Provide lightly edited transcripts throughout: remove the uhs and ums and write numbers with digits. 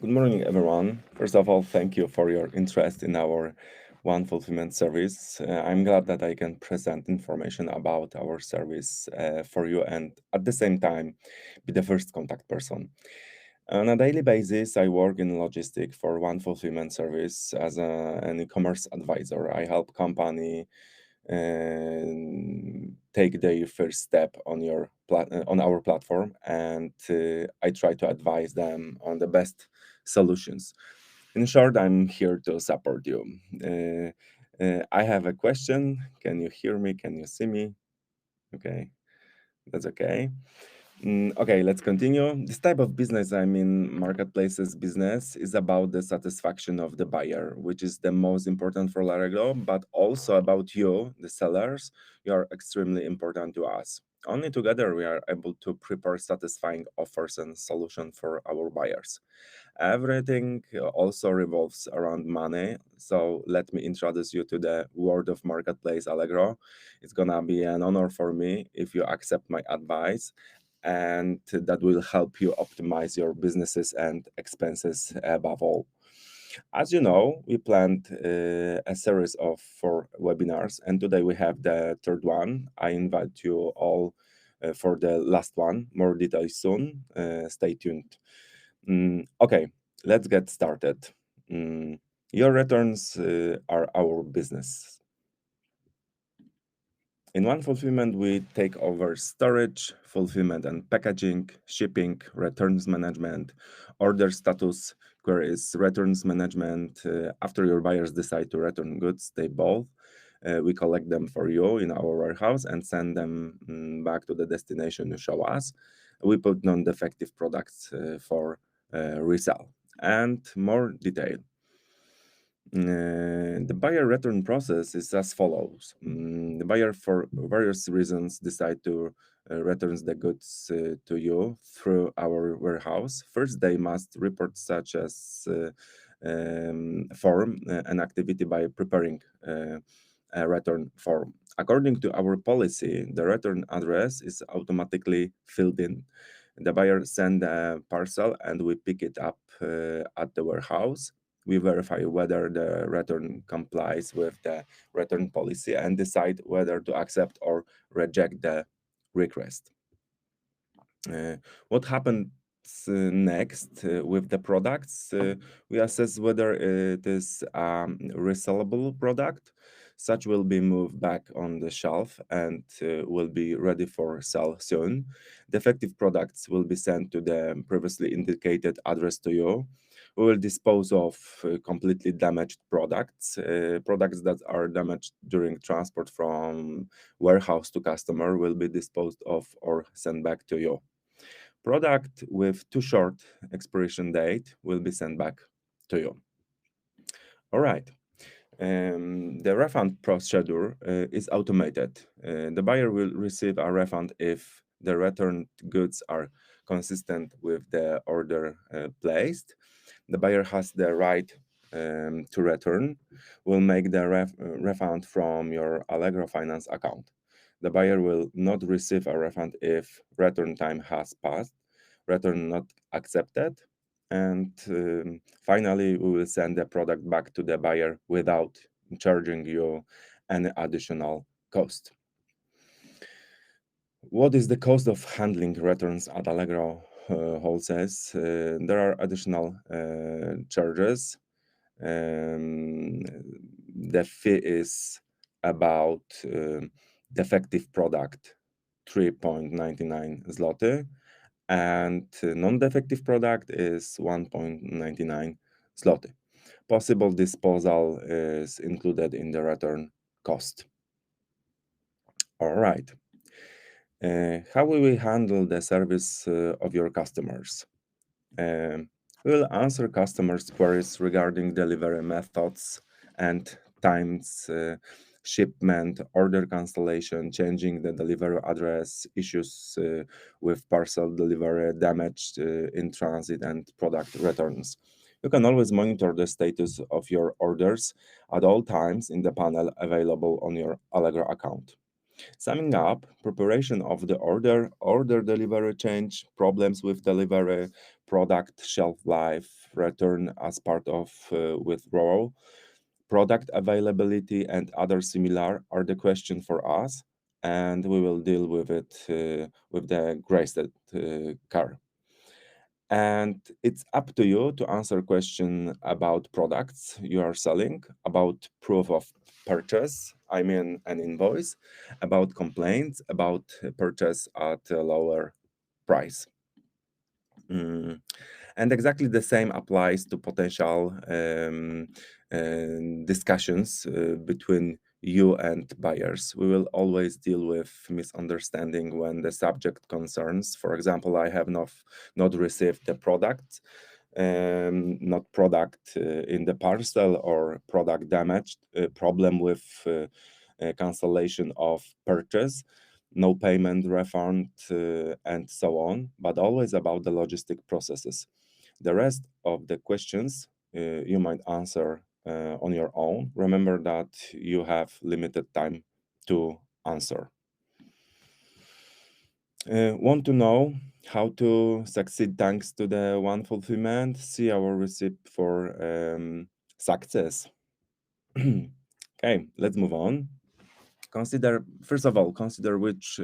Good morning, everyone. First of all, thank you for your interest in our One Fulfillment service. I'm glad that I can present information about our service for you and at the same time be the first contact person. On a daily basis, I work in logistics for One Fulfillment service as an e-commerce advisor. I help company take their first step on on our platform, and I try to advise them on the best solutions. In short, I'm here to support you. I have a question. Can you hear me? Can you see me? Okay, that's okay. Okay, let's continue. This type of business, I mean, marketplaces business, is about the satisfaction of the buyer, which is the most important for Allegro, but also about you, the sellers. You are extremely important to us. Only together we are able to prepare satisfying offers and solutions for our buyers. Everything also revolves around money. So let me introduce you to the world of marketplace Allegro. It's gonna be an honor for me if you accept my advice, and that will help you optimize your businesses and expenses above all. As you know, we planned a series of 4 webinars, and today we have the third one. I invite you all for the last one. More details soon. Stay tuned. Okay, let's get started. Mm, your returns are our business. In One Fulfillment, we take over storage, fulfillment and packaging, shipping, returns management, order status queries, returns management. After your buyers decide to return goods, they both. We collect them for you in our warehouse and send them back to the destination you show us. We put non-defective products for resell. And more detail. The buyer return process is as follows. The buyer, for various reasons, decide to return the goods to you through our warehouse. First, they must report such as form an activity by preparing a return form. According to our policy, the return address is automatically filled in. The buyer send a parcel and we pick it up at the warehouse. We verify whether the return complies with the return policy and decide whether to accept or reject the request. What happens next with the products? We assess whether it is a resellable product. Such will be moved back on the shelf and will be ready for sale soon. Defective products will be sent to the previously indicated address to you. We will dispose of completely damaged products. Products that are damaged during transport from warehouse to customer will be disposed of or sent back to you. Product with too short expiration date will be sent back to you. All right. The refund procedure is automated. The buyer will receive a refund if the returned goods are consistent with the order placed. The buyer has the right to return. Will make the refund from your Allegro Finance account. The buyer will not receive a refund if return time has passed, return not accepted, and finally, we will send the product back to the buyer without charging you any additional cost. What is the cost of handling returns at Allegro wholesales? There are additional charges. The fee is about defective product 3.99 zloty, and non-defective product is 1.99 zloty. Possible disposal is included in the return cost. All right. How will we handle the service of your customers? We'll answer customers' queries regarding delivery methods and times, shipment, order cancellation, changing the delivery address, issues with parcel delivery, damage in transit, and product returns. You can always monitor the status of your orders at all times in the panel available on your Allegro account. Summing up, preparation of the order delivery change, problems with delivery, product shelf life, return as part of withdrawal, product availability, and other similar are the question for us, and we will deal with it with the graced car. And it's up to you to answer question about products you are selling, about proof of purchase, I mean an invoice, about complaints, about purchase at a lower price. Mm. And exactly the same applies to potential discussions between you and buyers. We will always deal with misunderstanding when the subject concerns. For example, I have not received the product, not product in the parcel, or product damaged, problem with cancellation of purchase, no payment, refund, and so on, but always about the logistic processes. The rest of the questions you might answer on your own. Remember that you have limited time to answer. Want to know how to succeed thanks to the one fulfillment? See our recipe for success. Okay, let's move on. Consider, first of all, consider which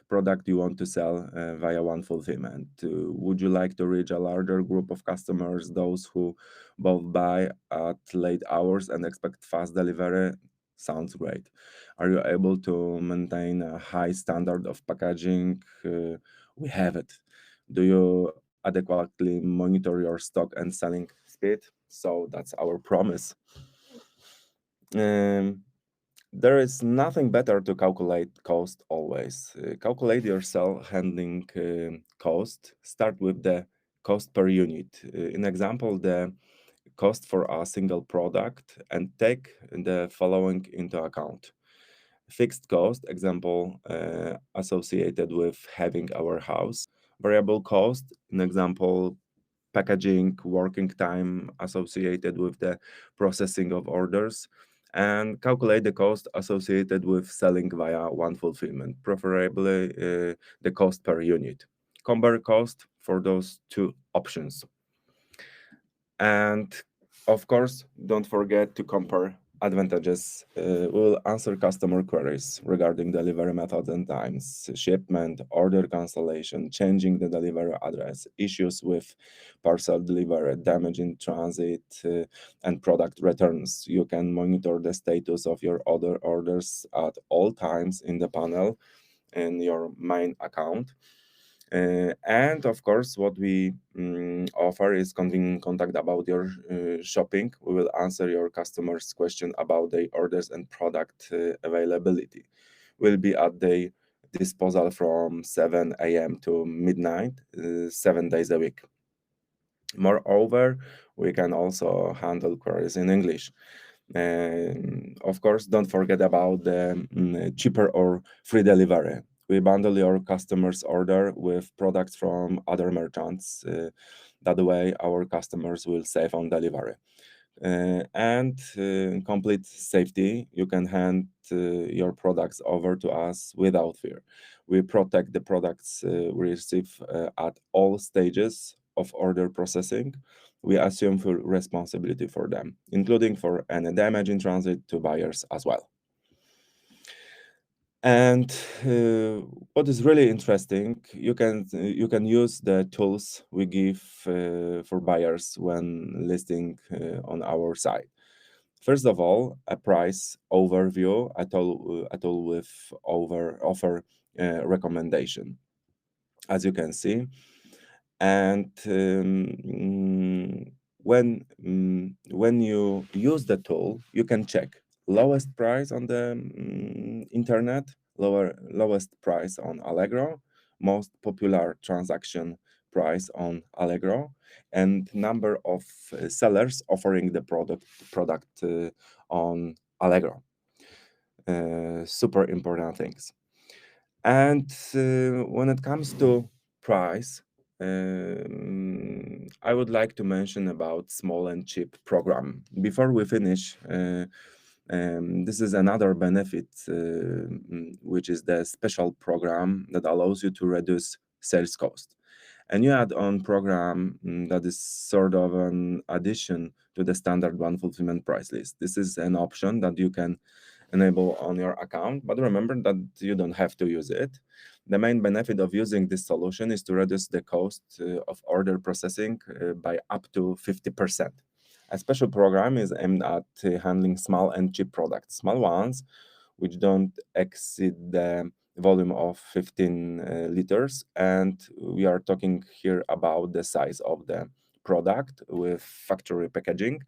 product you want to sell via one fulfillment. Would you like to reach a larger group of customers, those who both buy at late hours and expect fast delivery? Sounds great. Are you able to maintain a high standard of packaging? We have it. Do you adequately monitor your stock and selling speed? So that's our promise. Um, there is nothing better to calculate cost always. Calculate your cell handling cost. Start with the cost per unit. In example, the cost for a single product, and take the following into account. Fixed cost, example, associated with having our house. Variable cost, an example, packaging, working time associated with the processing of orders, and calculate the cost associated with selling via one fulfillment, preferably the cost per unit. Compare cost for those two options. And of course, don't forget to compare advantages. We will answer customer queries regarding delivery methods and times, shipment, order cancellation, changing the delivery address, issues with parcel delivery, damage in transit, and product returns. You can monitor the status of your other orders at all times in the panel in your main account. And of course, what we offer is convenient contact about your shopping. We will answer your customers' question about their orders and product availability. We'll be at the disposal from 7 a.m. to midnight, 7 days a week. Moreover, we can also handle queries in English. Of course, don't forget about the cheaper or free delivery. We bundle your customer's order with products from other merchants. That way, our customers will save on delivery. And complete safety, you can hand your products over to us without fear. We protect the products we receive at all stages of order processing. We assume full responsibility for them, including for any damage in transit to buyers as well. And what is really interesting, you can use the tools we give for buyers when listing on our site. First of all, a price overview, a tool with offer recommendation, as you can see. And when you use the tool, you can check lowest price on the internet, lowest price on Allegro, most popular transaction price on Allegro, and number of sellers offering the product on Allegro. Super important things. And when it comes to price, I would like to mention about small and cheap program. Before we finish This is another benefit, which is the special program that allows you to reduce sales cost. A new add-on program that is sort of an addition to the standard one fulfillment price list. This is an option that you can enable on your account, but remember that you don't have to use it. The main benefit of using this solution is to reduce the cost of order processing by up to 50%. A special program is aimed at handling small and cheap products, small ones which don't exceed the volume of 15 liters. And we are talking here about the size of the product with factory packaging,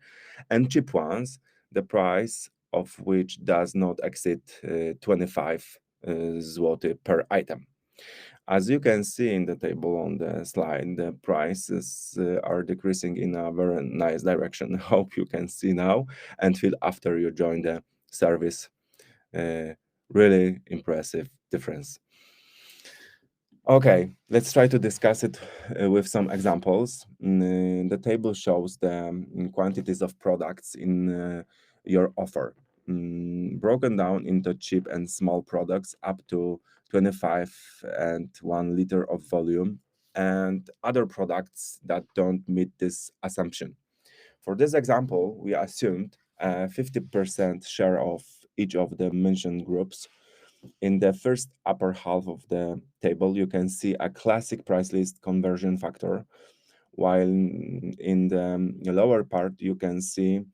and cheap ones, the price of which does not exceed 25 zloty per item. As you can see in the table on the slide, the prices are decreasing in a very nice direction. Hope you can see now and feel after you join the service. Really impressive difference. Okay, let's try to discuss it with some examples. The table shows the quantities of products in your offer, broken down into cheap and small products up to 25 and 1 liter of volume, and other products that don't meet this assumption. For this example, we assumed a 50% share of each of the mentioned groups. In the first upper half of the table, you can see a classic price list conversion factor, while in the lower part, you can see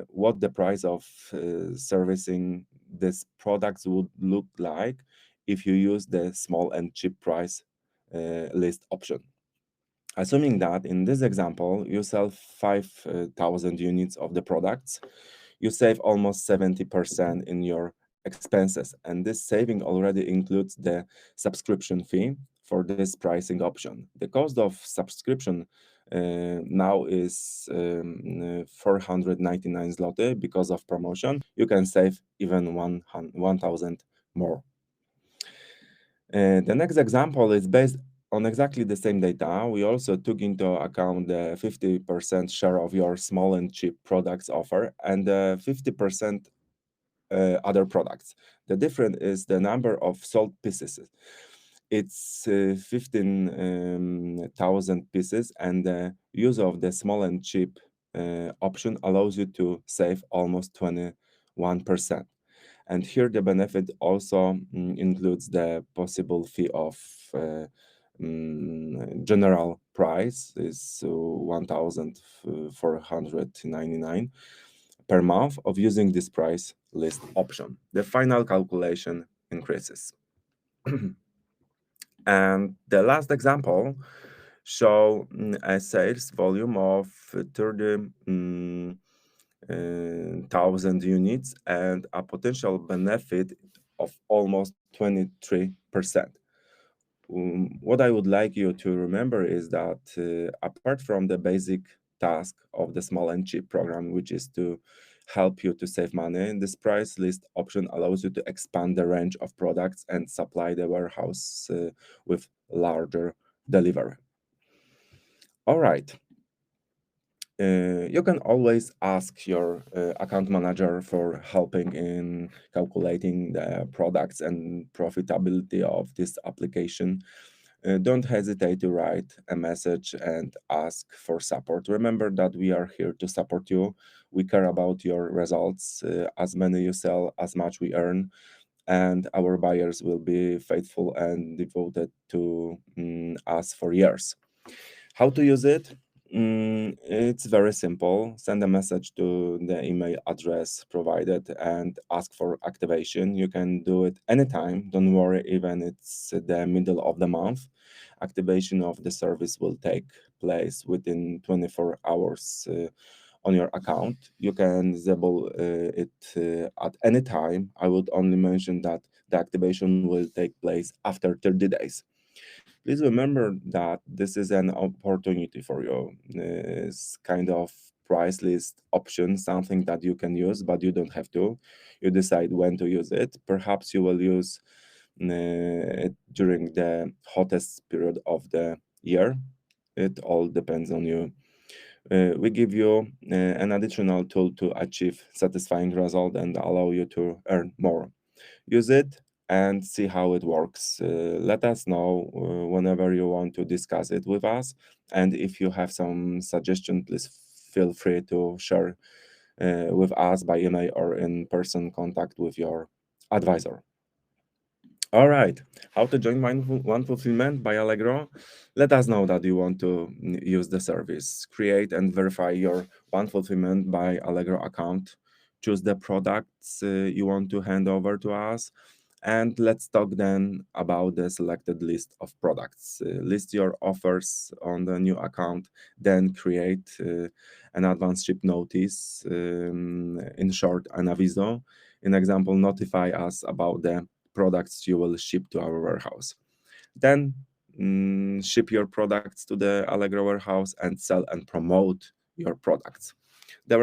what the price of servicing these products would look like if you use the small and cheap price list option. Assuming that in this example, you sell 5,000 units of the products, you save almost 70% in your expenses. And this saving already includes the subscription fee for this pricing option. The cost of subscription now is 499 zloty because of promotion. You can save even 1,000 more. The next example is based on exactly the same data. We also took into account the 50% share of your small and cheap products offer and the 50% other products. The difference is the number of sold pieces. It's 15,000 pieces, and the use of the small and cheap option allows you to save almost 21%. And here the benefit also includes the possible fee of general price is 1,499 per month of using this price list option. The final calculation increases. And the last example show a sales volume of 30,000 units and a potential benefit of almost 23%. What I would like you to remember is that apart from the basic task of the small and cheap program, which is to help you to save money, this price list option allows you to expand the range of products and supply the warehouse with larger delivery. All right. You can always ask your account manager for helping in calculating the products and profitability of this application. Don't hesitate to write a message and ask for support. Remember that we are here to support you. We care about your results. As many you sell, as much we earn, and our buyers will be faithful and devoted to us for years. How to use it? It's very simple. Send a message to the email address provided and ask for activation. You can do it anytime. Don't worry, even it's the middle of the month. Activation of the service will take place within 24 hours on your account. You can disable it at any time. I would only mention that the activation will take place after 30 days. Please remember that this is an opportunity for you. It's kind of price list option, something that you can use, but you don't have to. You decide when to use it. Perhaps you will use it during the hottest period of the year. It all depends on you. We give you an additional tool to achieve satisfying result and allow you to earn more. Use it and see how it works. Let us know whenever you want to discuss it with us. And if you have some suggestion, please feel free to share with us by email or in person contact with your advisor. All right, how to join One Fulfillment by Allegro? Let us know that you want to use the service. Create and verify your One Fulfillment by Allegro account. Choose the products you want to hand over to us. And let's talk then about the selected list of products. List your offers on the new account, then create an advanced ship notice, in short, an aviso. In example, notify us about the products you will ship to our warehouse. Then ship your products to the Allegro warehouse and sell and promote your products. The